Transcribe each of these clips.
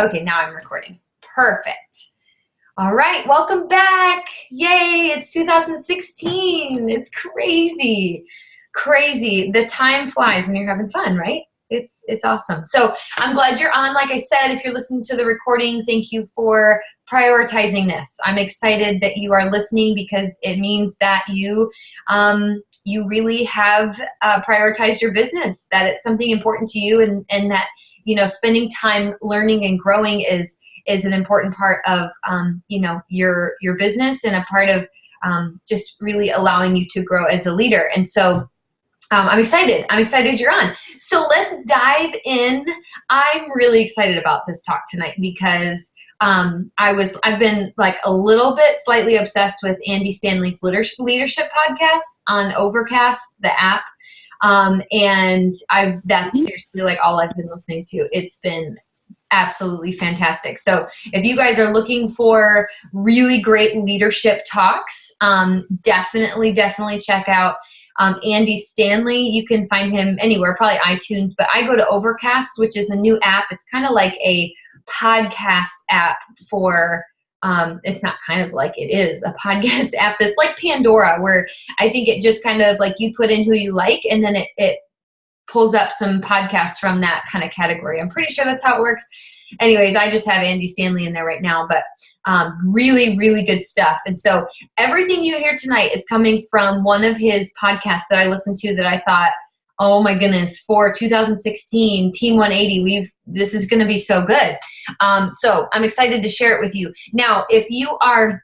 Okay, now I'm recording. Perfect. All right, welcome back. Yay, it's 2016. It's crazy. Crazy. The time flies when you're having fun, right? It's awesome. So I'm glad you're on. Like I said, if you're listening to the recording, thank you for prioritizing this. I'm excited that you are listening because it means that you really have prioritized your business, that it's something important to you, and that spending time learning and growing is an important part of your business, and a part of just really allowing you to grow as a leader. And so I'm excited. I'm excited you're on. So let's dive in. I'm really excited about this talk tonight because I've been like a little bit slightly obsessed with Andy Stanley's leadership podcast on Overcast, the app. And that's seriously like all I've been listening to. It's been absolutely fantastic. So if you guys are looking for really great leadership talks, definitely check out Andy Stanley. You can find him anywhere, probably iTunes, but I go to Overcast, which is a new app. It's kind of like a podcast app for it's not kind of like, it is a podcast app that's like Pandora, where I think it just kind of like you put in who you like, and then it pulls up some podcasts from that kind of category. I'm pretty sure that's how it works. Anyways, I just have Andy Stanley in there right now, but really, really good stuff. And so everything you hear tonight is coming from one of his podcasts that I listened to that I thought, oh my goodness, for 2016, Team 180, this is going to be so good. So I'm excited to share it with you. Now, if you are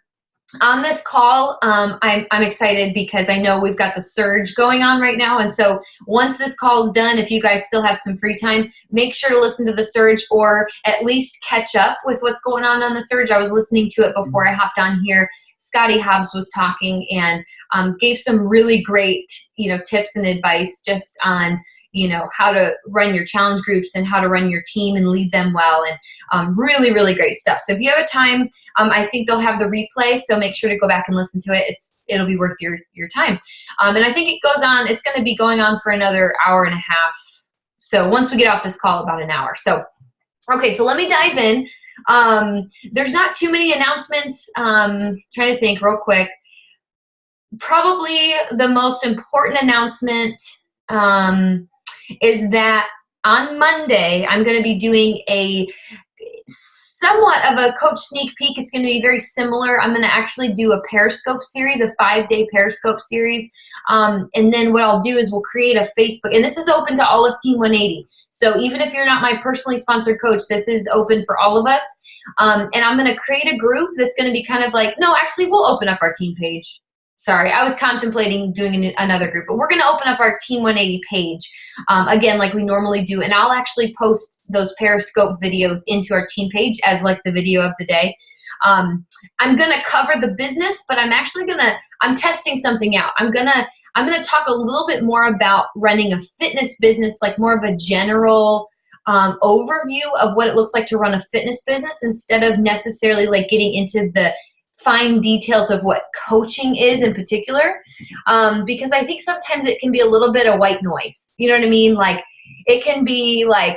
on this call, I'm excited because I know we've got the surge going on right now. And so once this call is done, if you guys still have some free time, make sure to listen to the surge, or at least catch up with what's going on the surge. I was listening to it before I hopped on here. Scotty Hobbs was talking and gave some really great, tips and advice just on, how to run your challenge groups and how to run your team and lead them well, and really, really great stuff. So if you have a time, I think they'll have the replay, so make sure to go back and listen to it. It'll be worth your time. And I think it's going to be going on for another hour and a half. So once we get off this call, about an hour. So, okay, so let me dive in. There's not too many announcements. Trying to think real quick. Probably the most important announcement is that on Monday, I'm going to be doing a somewhat of a coach sneak peek. It's going to be very similar. I'm going to actually do a Periscope series, a 5-day Periscope series. And then what I'll do is we'll create a Facebook, and this is open to all of Team 180. So even if you're not my personally sponsored coach, this is open for all of us. And I'm going to create a group that's going to be kind of like, no, actually, we'll open up our team page. Sorry, I was contemplating doing another group, but we're going to open up our Team 180 page, again, like we normally do. And I'll actually post those Periscope videos into our team page as like the video of the day. I'm going to cover the business, but I'm testing something out. I'm going to talk a little bit more about running a fitness business, like more of a general overview of what it looks like to run a fitness business, instead of necessarily like getting into the fine details of what coaching is in particular, because I think sometimes it can be a little bit of white noise. You know what I mean? Like it can be like,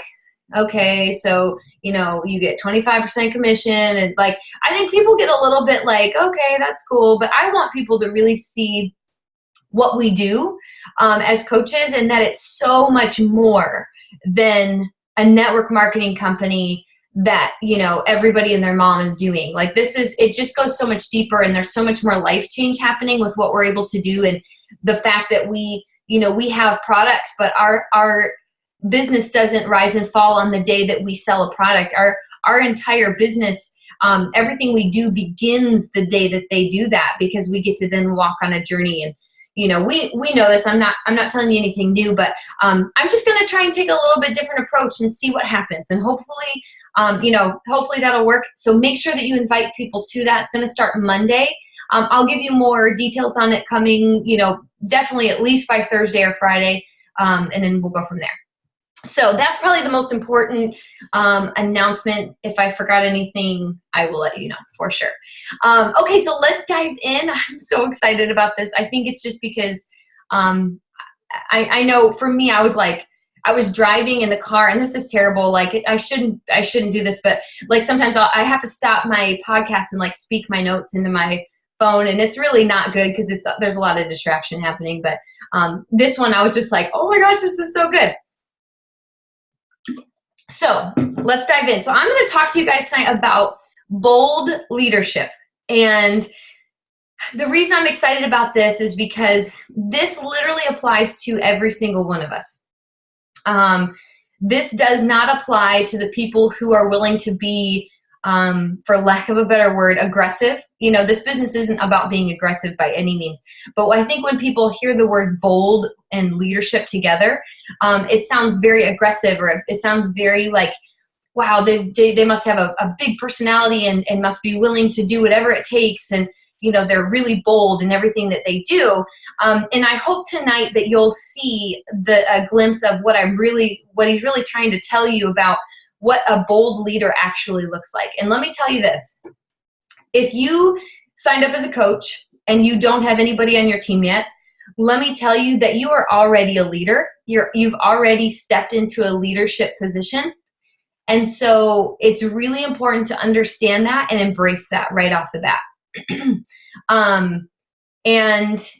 okay, so you get 25% commission, and like I think people get a little bit like, okay, that's cool, but I want people to really see what we do as coaches, and that it's so much more than a network marketing company that everybody and their mom is doing. Like it just goes so much deeper, and there's so much more life change happening with what we're able to do, and the fact that we have products, but our business doesn't rise and fall on the day that we sell a product. Our entire business, everything we do begins the day that they do that, because we get to then walk on a journey. And we know this. I'm not telling you anything new, but I'm just going to try and take a little bit different approach and see what happens, and hopefully that'll work. So make sure that you invite people to that. It's going to start Monday. I'll give you more details on it coming, definitely at least by Thursday or Friday, and then we'll go from there. So that's probably the most important announcement. If I forgot anything, I will let you know for sure. Okay, so let's dive in. I'm so excited about this. I think it's just because I know for me, I was like, I was driving in the car, and this is terrible. Like I shouldn't do this, but like sometimes I have to stop my podcast and like speak my notes into my phone, and it's really not good because there's a lot of distraction happening. But this one, I was just like, oh my gosh, this is so good. So let's dive in. So I'm going to talk to you guys tonight about bold leadership. And the reason I'm excited about this is because this literally applies to every single one of us. This does not apply to the people who are willing to be, for lack of a better word, aggressive. You know, this business isn't about being aggressive by any means. But I think when people hear the word bold and leadership together, it sounds very aggressive, or it sounds very like, wow, they must have a big personality and must be willing to do whatever it takes. And, you know, they're really bold in everything that they do. And I hope tonight that you'll see a glimpse of what he's really trying to tell you about what a bold leader actually looks like. And let me tell you this. If you signed up as a coach and you don't have anybody on your team yet, let me tell you that you are already a leader. You've already stepped into a leadership position. And so it's really important to understand that and embrace that right off the bat. And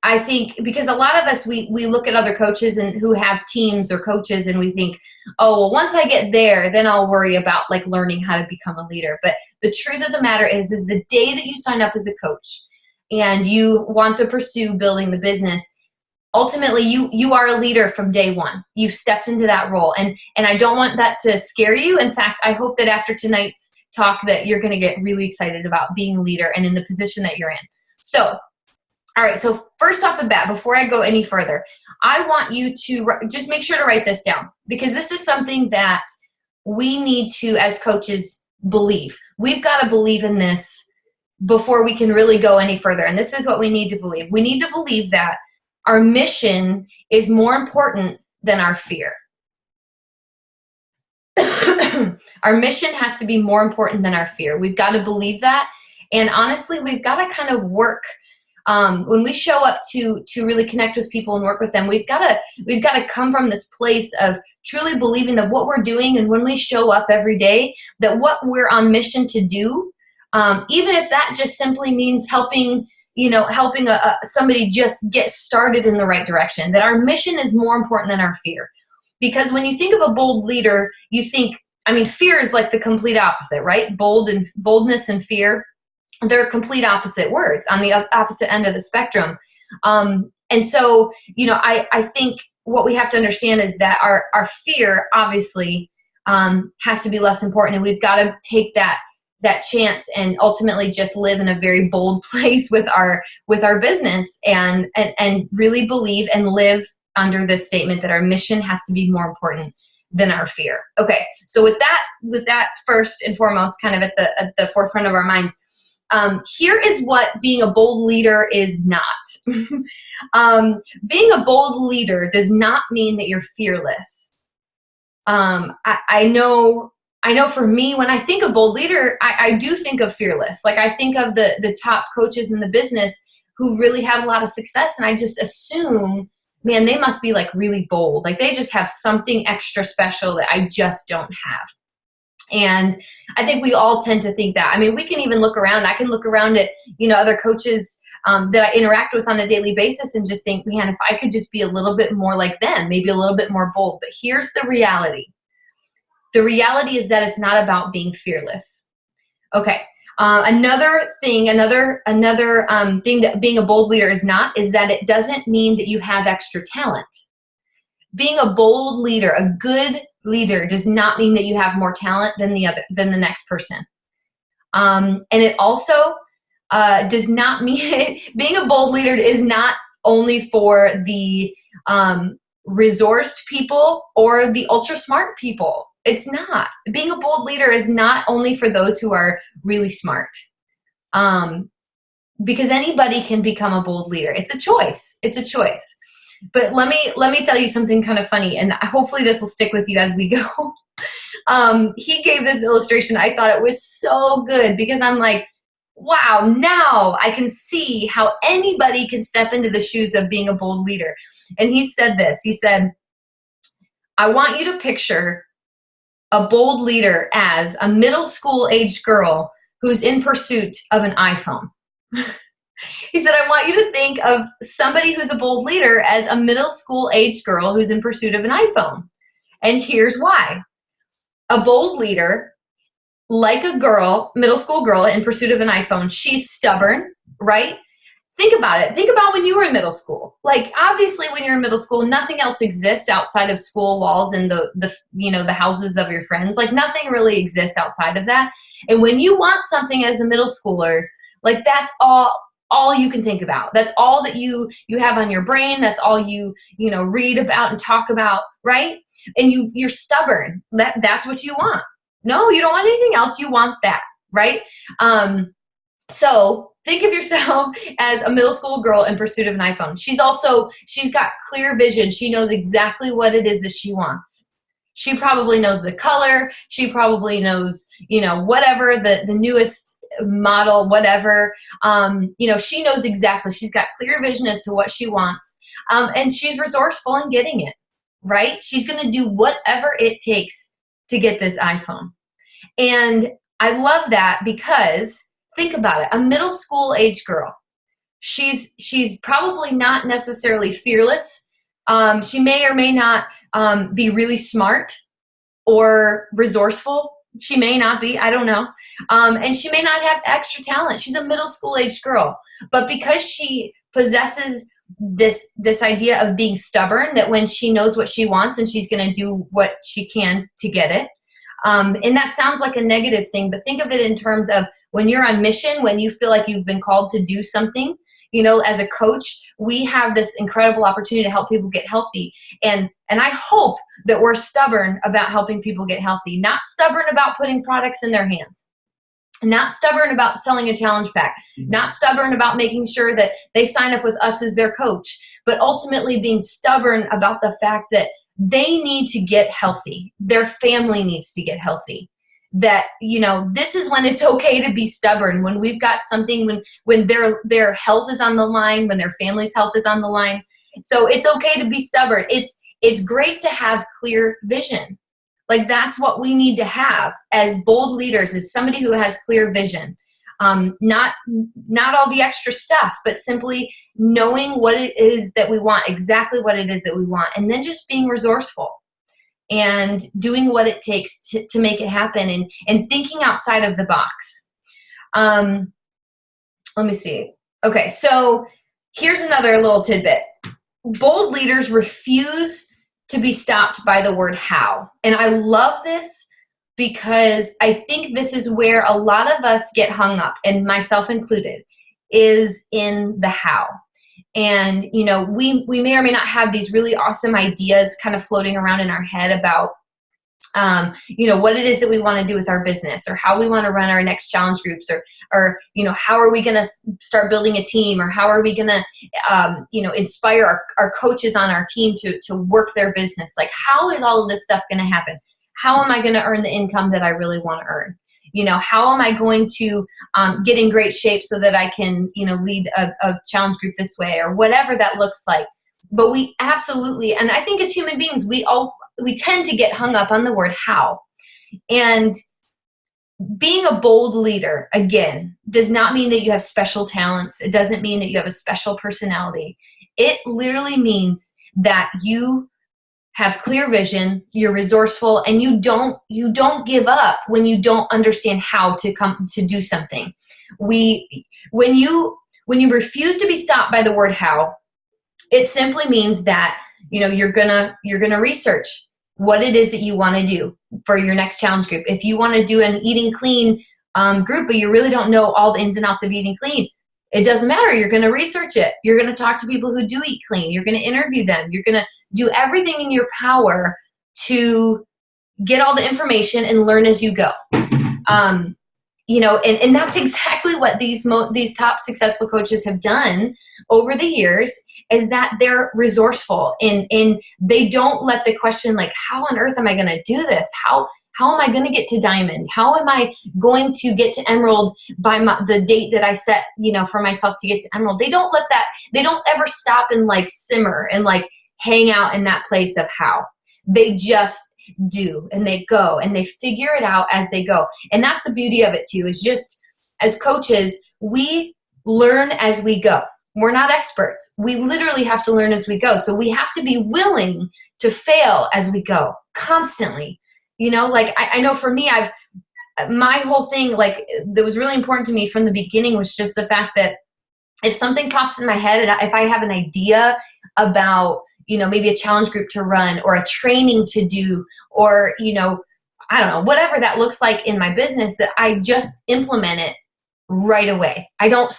I think because a lot of us, we look at other coaches and who have teams or coaches, and we think, oh, well, once I get there, then I'll worry about like learning how to become a leader. But the truth of the matter is the day that you sign up as a coach and you want to pursue building the business, ultimately you are a leader from day one. You've stepped into that role. And I don't want that to scare you. In fact, I hope that after tonight's talk that you're going to get really excited about being a leader and in the position that you're in. So, all right. So first off the bat, before I go any further, I want you to just make sure to write this down, because this is something that we need to, as coaches, believe. We've got to believe in this before we can really go any further. And this is what we need to believe. We need to believe that our mission is more important than our fear. Our mission has to be more important than our fear. We've got to believe that. And honestly, we've got to kind of work. When we show up to really connect with people and work with them, we've got to come from this place of truly believing that what we're doing, and when we show up every day, that what we're on mission to do, even if that just simply means helping somebody just get started in the right direction, that our mission is more important than our fear. Because when you think of a bold leader, you think, fear is like the complete opposite, right? Boldness and fear, they're complete opposite words on the opposite end of the spectrum. And so, I think what we have to understand is that our fear obviously has to be less important, and we've got to take that chance and ultimately just live in a very bold place with our business and really believe and live under this statement that our mission has to be more important than our fear. Okay, so with that first and foremost, kind of at the forefront of our minds, here is what being a bold leader is not. Being a bold leader does not mean that you're fearless. I know for me, when I think of bold leader, I do think of fearless. Like I think of the top coaches in the business who really have a lot of success, and I just assume, man, they must be like really bold. Like they just have something extra special that I just don't have. And I think we all tend to think that. We can even look around. I can look around at, other coaches that I interact with on a daily basis and just think, man, if I could just be a little bit more like them, maybe a little bit more bold. But here's the reality. The reality is that it's not about being fearless. Okay. Another thing that being a bold leader is not, is that it doesn't mean that you have extra talent. Being a bold leader, a good leader, does not mean that you have more talent than the next person. And it also does not mean being a bold leader is not only for the resourced people or the ultra smart people. It's not. Being a bold leader is not only for those who are really smart. Because anybody can become a bold leader. It's a choice. It's a choice. But let me tell you something kind of funny, and hopefully this will stick with you as we go. He gave this illustration. I thought it was so good because I'm like, wow, now I can see how anybody can step into the shoes of being a bold leader. And he said this. He said, I want you to picture a bold leader as a middle school aged girl who's in pursuit of an iPhone. He said, I want you to think of somebody who's a bold leader as a middle school aged girl who's in pursuit of an iPhone. And here's why. A bold leader, like a girl, middle school girl in pursuit of an iPhone, she's stubborn, right? Think about it. Think about when you were in middle school. Like, obviously, when you're in middle school, nothing else exists outside of school walls and the houses of your friends. Like, nothing really exists outside of that. And when you want something as a middle schooler, like, that's all you can think about. That's all that you have on your brain. That's all you read about and talk about, right? And you're stubborn. That's what you want. No, you don't want anything else. You want that, right? So think of yourself as a middle school girl in pursuit of an iPhone. She's got clear vision. She knows exactly what it is that she wants. She probably knows the color. She probably knows, whatever the newest model, whatever. She knows exactly. She's got clear vision as to what she wants. And she's resourceful in getting it, right? She's going to do whatever it takes to get this iPhone. And I love that because think about it. A middle school age girl. She's probably not necessarily fearless. She may or may not be really smart or resourceful. She may not be, I don't know. And she may not have extra talent. She's a middle school age girl. But because she possesses this idea of being stubborn, that when she knows what she wants and she's going to do what she can to get it. And that sounds like a negative thing, but think of it in terms of when you're on mission, when you feel like you've been called to do something. As a coach, we have this incredible opportunity to help people get healthy. And I hope that we're stubborn about helping people get healthy, not stubborn about putting products in their hands, not stubborn about selling a challenge pack, not stubborn about making sure that they sign up with us as their coach, but ultimately being stubborn about the fact that they need to get healthy. Their family needs to get healthy. That, this is when it's okay to be stubborn, when we've got something, when their health is on the line, when their family's health is on the line. So it's okay to be stubborn. It's great to have clear vision. Like, that's what we need to have as bold leaders, is somebody who has clear vision. Not all the extra stuff, but simply knowing what it is that we want, exactly what it is that we want, and then just being resourceful and doing what it takes to make it happen, and thinking outside of the box. Let me see. Okay, so here's another little tidbit. Bold leaders refuse to be stopped by the word how. And I love this because I think this is where a lot of us get hung up, and myself included, is in the how. And, we may or may not have these really awesome ideas kind of floating around in our head about, what it is that we want to do with our business, or how we want to run our next challenge groups, or how are we going to start building a team, or how are we going to, inspire our coaches on our team to work their business. Like, how is all of this stuff going to happen? How am I going to earn the income that I really want to earn? How am I going to get in great shape so that I can, lead a challenge group this way, or whatever that looks like. But we absolutely, and I think as human beings, we tend to get hung up on the word how. And being a bold leader, again, does not mean that you have special talents. It doesn't mean that you have a special personality. It literally means that you have clear vision, you're resourceful, and you don't give up when you don't understand how to come to do something. When you refuse to be stopped by the word how, it simply means that you're gonna research what it is that you want to do for your next challenge group. If you want to do an eating clean group, but you really don't know all the ins and outs of eating clean, it doesn't matter. You're going to research it. You're going to talk to people who do eat clean. You're going to interview them. You're going to do everything in your power to get all the information and learn as you go. And that's exactly what these top successful coaches have done over the years, is that they're resourceful and they don't let the question, like, how on earth am I going to do this? How am I going to get to diamond? How am I going to get to emerald by the date that I set, for myself to get to emerald? They don't let that, they don't ever stop and like simmer and like hang out in that place of how. They just do, and they go, and they figure it out as they go. And that's the beauty of it too, is just as coaches, we learn as we go. We're not experts. We literally have to learn as we go. So we have to be willing to fail as we go constantly. You know, like I know for me, my whole thing, like, that was really important to me from the beginning was just the fact that if something pops in my head, and if I have an idea about, you know, maybe a challenge group to run or a training to do, or, you know, I don't know, whatever that looks like in my business, that I just implement it right away. I don't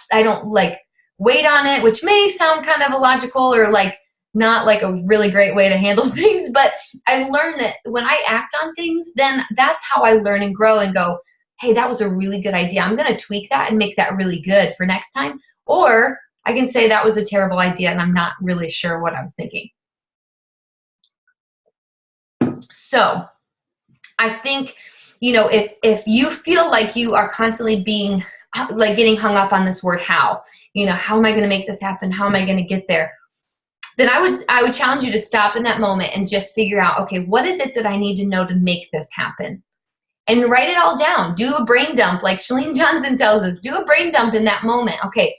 like wait on it, which may sound kind of illogical or like not like a really great way to handle things, but I've learned that when I act on things, then that's how I learn and grow and go, hey, that was a really good idea. I'm going to tweak that and make that really good for next time. Or I can say that was a terrible idea and I'm not really sure what I was thinking. So I think, you know, if you feel like you are constantly being like getting hung up on this word, how, you know, how am I going to make this happen? How am I going to get there? Then I would challenge you to stop in that moment and just figure out, okay, what is it that I need to know to make this happen? And write it all down. Do a brain dump, like Chalene Johnson tells us. Do a brain dump in that moment. Okay,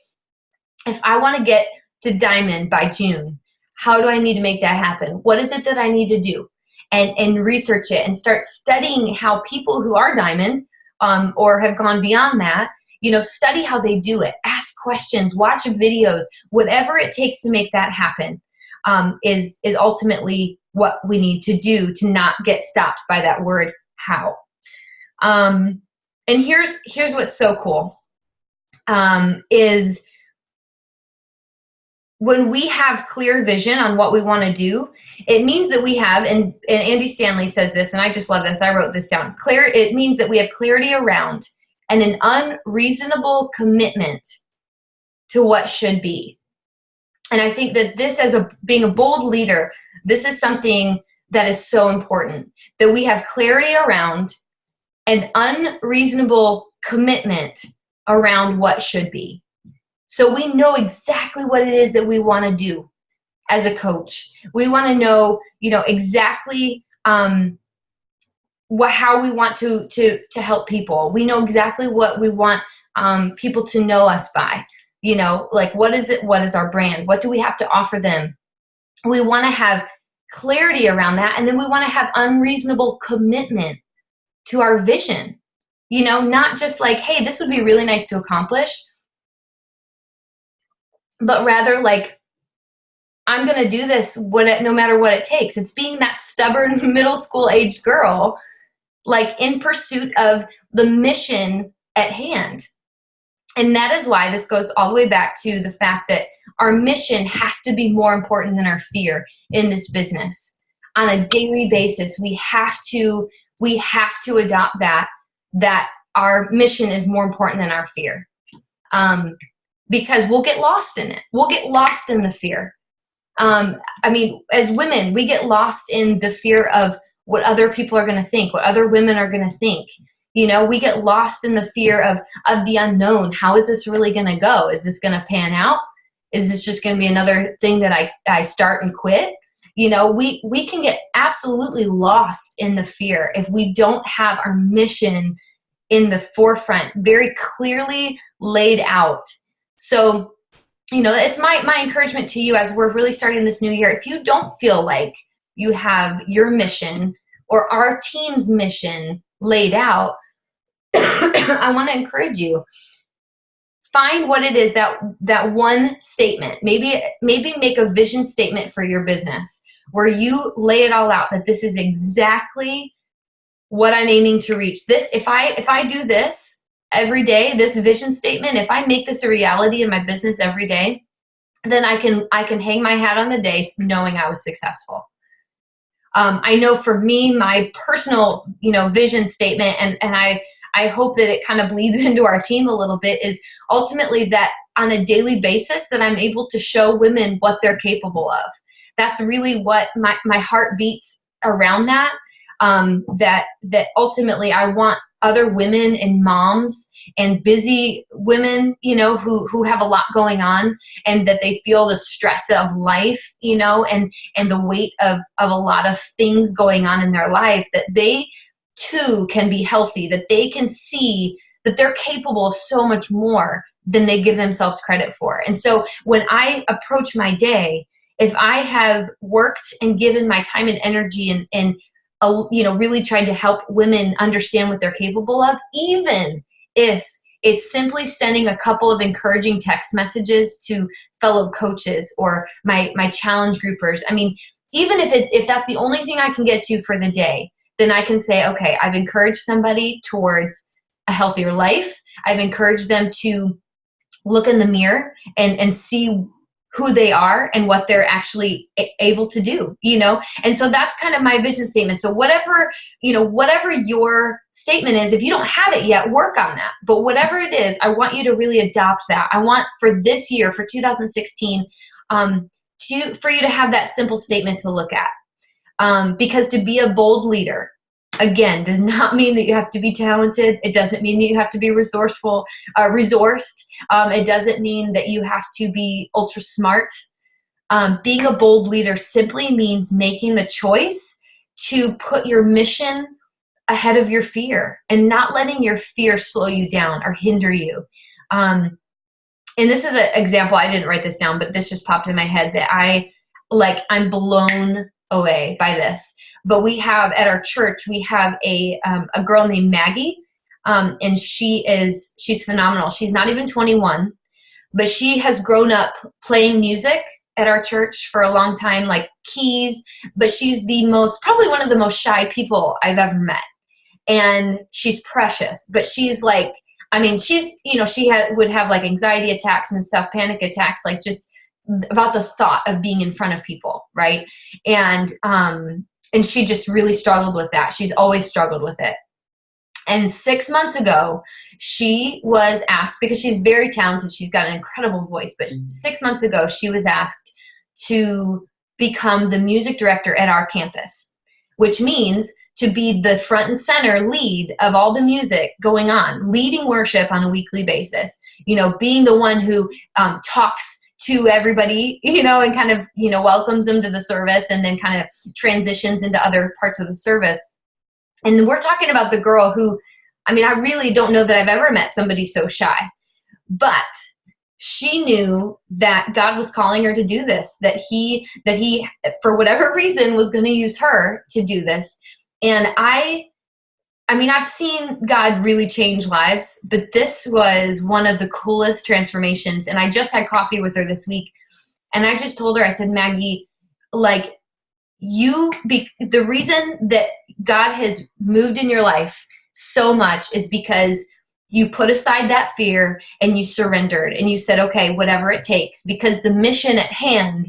if I want to get to diamond by June, how do I need to make that happen? What is it that I need to do? And research it and start studying how people who are diamond or have gone beyond that, you know, study how they do it. Ask questions, watch videos, whatever it takes to make that happen is ultimately what we need to do to not get stopped by that word how. And here's what's so cool is when we have clear vision on what we want to do, it means that we have, and Andy Stanley says this, and I just love this, I wrote this down, it means that we have clarity around and an unreasonable commitment to what should be. And I think that this, as being a bold leader, this is something that is so important, that we have clarity around an unreasonable commitment around what should be. So we know exactly what it is that we want to do as a coach. We want to know, you know, exactly how we want to help people. We know exactly what we want people to know us by. You know, like, what is it? What is our brand? What do we have to offer them? We want to have clarity around that. And then we want to have unreasonable commitment to our vision. You know, not just like, hey, this would be really nice to accomplish, but rather like, I'm going to do this no matter what it takes. It's being that stubborn middle school age girl, like in pursuit of the mission at hand. And that is why this goes all the way back to the fact that our mission has to be more important than our fear in this business. On a daily basis, we have to adopt that our mission is more important than our fear. Because we'll get lost in it. We'll get lost in the fear. I mean, as women, we get lost in the fear of what other people are going to think, what other women are going to think. You know, we get lost in the fear of the unknown. How is this really going to go? Is this going to pan out? Is this just going to be another thing that I start and quit? You know, we can get absolutely lost in the fear if we don't have our mission in the forefront, very clearly laid out. So, you know, it's my encouragement to you as we're really starting this new year. If you don't feel like you have your mission or our team's mission laid out, I want to encourage you. Find what it is, that one statement. Maybe make a vision statement for your business where you lay it all out, that this is exactly what I'm aiming to reach. This, if I do this every day, this vision statement, if I make this a reality in my business every day, then I can hang my hat on the day knowing I was successful. I know for me, my personal, you know, vision statement, and I hope that it kind of bleeds into our team a little bit, is ultimately that on a daily basis that I'm able to show women what they're capable of. That's really what my heart beats around that. That ultimately I want other women and moms and busy women, you know, who have a lot going on, and that they feel the stress of life, you know, and the weight of a lot of things going on in their life, that they too can be healthy, that they can see that they're capable of so much more than they give themselves credit for. And so when I approach my day, if I have worked and given my time and energy and you know, really tried to help women understand what they're capable of, even if it's simply sending a couple of encouraging text messages to fellow coaches or my challenge groupers. I mean, even if that's the only thing I can get to for the day, then I can say, okay, I've encouraged somebody towards a healthier life. I've encouraged them to look in the mirror and see who they are and what they're actually able to do, you know? And so that's kind of my vision statement. So whatever, you know, whatever your statement is, if you don't have it yet, work on that. But whatever it is, I want you to really adopt that. I want for this year, for 2016, for you to have that simple statement to look at. Because to be a bold leader, again, does not mean that you have to be talented. It doesn't mean that you have to be resourceful, resourced. It doesn't mean that you have to be ultra smart. Being a bold leader simply means making the choice to put your mission ahead of your fear and not letting your fear slow you down or hinder you. And this is an example, I didn't write this down, but this just popped in my head that I'm blown away by this. But we have at our church, we have a girl named Maggie, and she's phenomenal. She's not even 21, but she has grown up playing music at our church for a long time, like keys. But she's probably one of the most shy people I've ever met, and she's precious. But she's like, I mean, she's, you know, would have like anxiety attacks and stuff, panic attacks, like just about the thought of being in front of people, right? And she just really struggled with that. She's always struggled with it. And 6 months ago, she was asked, because she's very talented, she's got an incredible voice, but 6 months ago, she was asked to become the music director at our campus, which means to be the front and center lead of all the music going on, leading worship on a weekly basis, you know, being the one who talks to everybody, you know, and kind of, you know, welcomes them to the service and then kind of transitions into other parts of the service. And we're talking about the girl who, I mean, I really don't know that I've ever met somebody so shy, but she knew that God was calling her to do this, that he, for whatever reason, was going to use her to do this. And I mean, I've seen God really change lives, but this was one of the coolest transformations. And I just had coffee with her this week. And I just told her, I said, Maggie, like the reason that God has moved in your life so much is because you put aside that fear and you surrendered and you said, okay, whatever it takes, because the mission at hand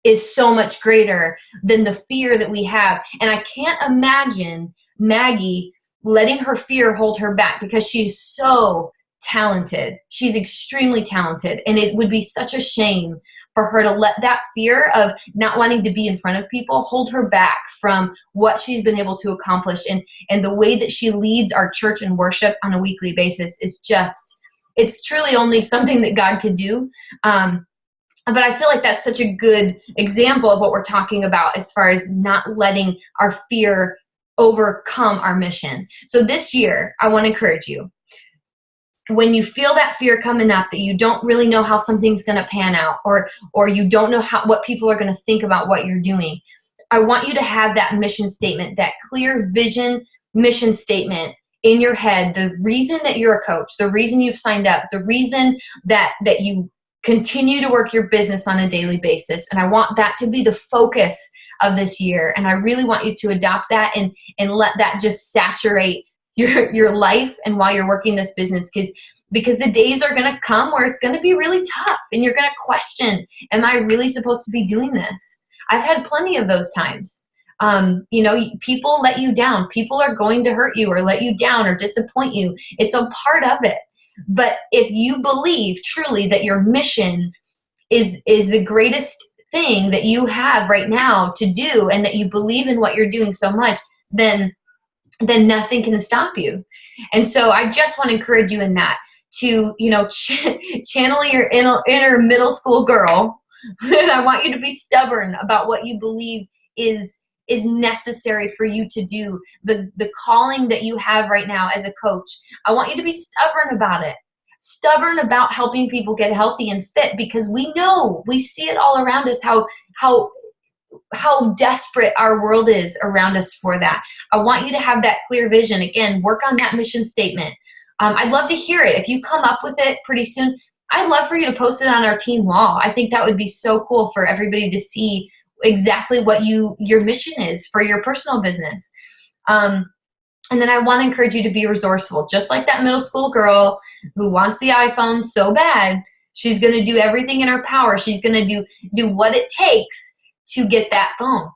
is so much greater than the fear that we have. And I can't imagine Maggie letting her fear hold her back, because she's so talented. She's extremely talented. And it would be such a shame for her to let that fear of not wanting to be in front of people hold her back from what she's been able to accomplish. And the way that she leads our church and worship on a weekly basis is just, it's truly only something that God could do. But I feel like that's such a good example of what we're talking about as far as not letting our fear overcome our mission. So this year, I want to encourage you, when you feel that fear coming up, that you don't really know how something's going to pan out, or you don't know what people are going to think about what you're doing, I want you to have that mission statement, that clear vision mission statement in your head. The reason that you're a coach, the reason you've signed up, the reason that you continue to work your business on a daily basis. And I want that to be the focus of this year. And I really want you to adopt that and let that just saturate your life and while you're working this business, because the days are going to come where it's going to be really tough and you're going to question, am I really supposed to be doing this? I've had plenty of those times. You know, people let you down. People are going to hurt you or let you down or disappoint you. It's a part of it. But if you believe truly that your mission is the greatest thing that you have right now to do, and that you believe in what you're doing so much, then then nothing can stop you. And so I just want to encourage you in that to, channel your inner middle school girl. And I want you to be stubborn about what you believe is necessary for you to do the calling that you have right now as a coach. I want you to be stubborn about it. Stubborn about helping people get healthy and fit, because we see it all around us, how desperate our world is around us for that. I want you to have that clear vision. Again, work on that mission statement. I'd love to hear it. If you come up with it pretty soon, I'd love for you to post it on our team wall. I think that would be so cool for everybody to see exactly what your mission is for your personal business. And then I want to encourage you to be resourceful, just like that middle school girl who wants the iPhone so bad. She's going to do everything in her power. She's going to do what it takes to get that phone.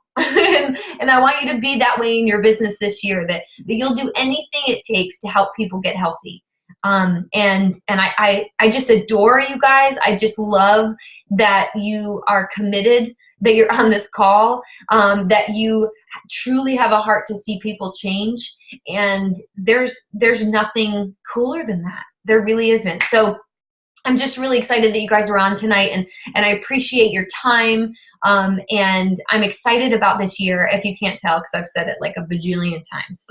And I want you to be that way in your business this year, that you'll do anything it takes to help people get healthy. And I just adore you guys. I just love that you are committed, that you're on this call, that you truly have a heart to see people change. And there's nothing cooler than that. There really isn't. So I'm just really excited that you guys are on tonight, and I appreciate your time. And I'm excited about this year, if you can't tell, because I've said it like a bajillion times.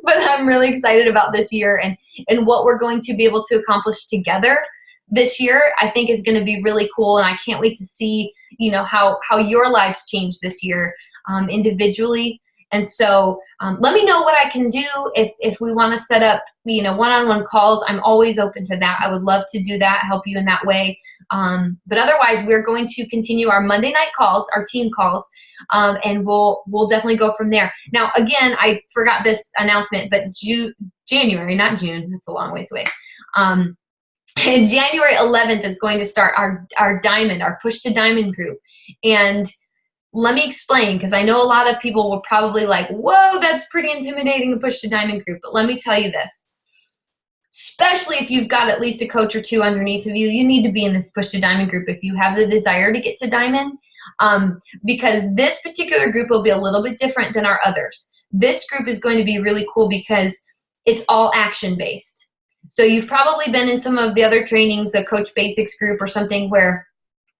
But I'm really excited about this year and what we're going to be able to accomplish together this year. I think is going to be really cool, and I can't wait to see, how your lives change this year individually. And so let me know what I can do if we want to set up, one-on-one calls. I'm always open to that. I would love to do that, help you in that way. But otherwise, we're going to continue our Monday night calls, our team calls, and we'll definitely go from there. Now, again, I forgot this announcement, but January, not June. That's a long ways away. January 11th is going to start our Diamond, our Push to Diamond group. And let me explain, because I know a lot of people will probably like, whoa, that's pretty intimidating, a Push to Diamond group. But let me tell you this, especially if you've got at least a coach or two underneath of you, you need to be in this Push to Diamond group if you have the desire to get to Diamond, because this particular group will be a little bit different than our others. This group is going to be really cool because it's all action-based. So you've probably been in some of the other trainings, a Coach Basics group or something, where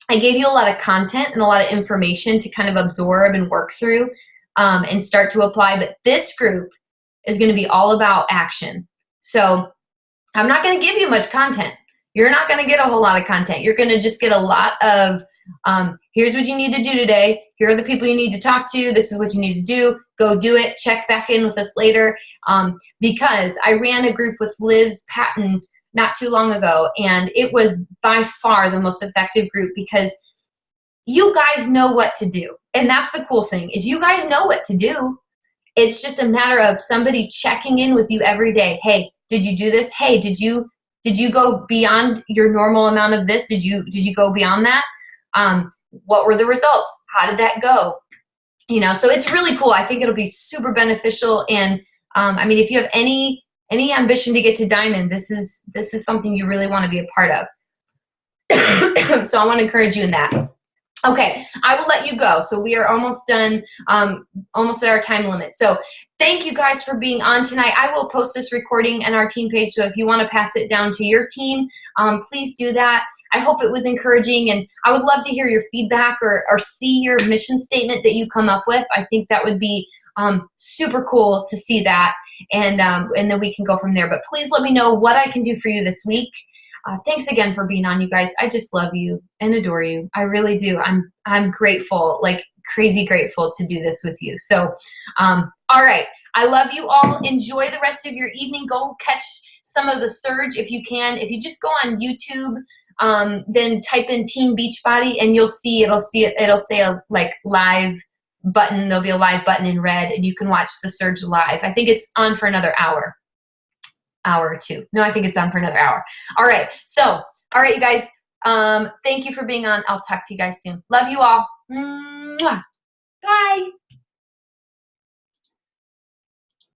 I gave you a lot of content and a lot of information to kind of absorb and work through and start to apply. But this group is going to be all about action. So I'm not going to give you much content. You're not going to get a whole lot of content. You're going to just get a lot of, here's what you need to do today. Here are the people you need to talk to. This is what you need to do. Go do it. Check back in with us later. Because I ran a group with Liz Patton not too long ago, and it was by far the most effective group because you guys know what to do. And that's the cool thing, is you guys know what to do. It's just a matter of somebody checking in with you every day. Hey, did you do this? Hey, did you go beyond your normal amount of this? Did you go beyond that? What were the results? How did that go? So it's really cool. I think it'll be super beneficial. And if you have any ambition to get to Diamond, this is something you really want to be a part of. So I want to encourage you in that. Okay, I will let you go. So we are almost done, almost at our time limit. So thank you guys for being on tonight. I will post this recording on our team page. So if you want to pass it down to your team, please do that. I hope it was encouraging, and I would love to hear your feedback or see your mission statement that you come up with. I think that would be super cool to see that. And then we can go from there. But please let me know what I can do for you this week. Thanks again for being on, you guys. I just love you and adore you. I really do. I'm grateful, like crazy grateful to do this with you. So, all right. I love you all. Enjoy the rest of your evening. Go catch some of the surge if you can. If you just go on YouTube, then type in Team Beachbody, and it'll say a like live button. There'll be a live button in red, and you can watch the surge live. I think it's on for another hour or two. No, I think it's on for another hour. All right. So, all right, you guys. Thank you for being on. I'll talk to you guys soon. Love you all. Mwah. Bye.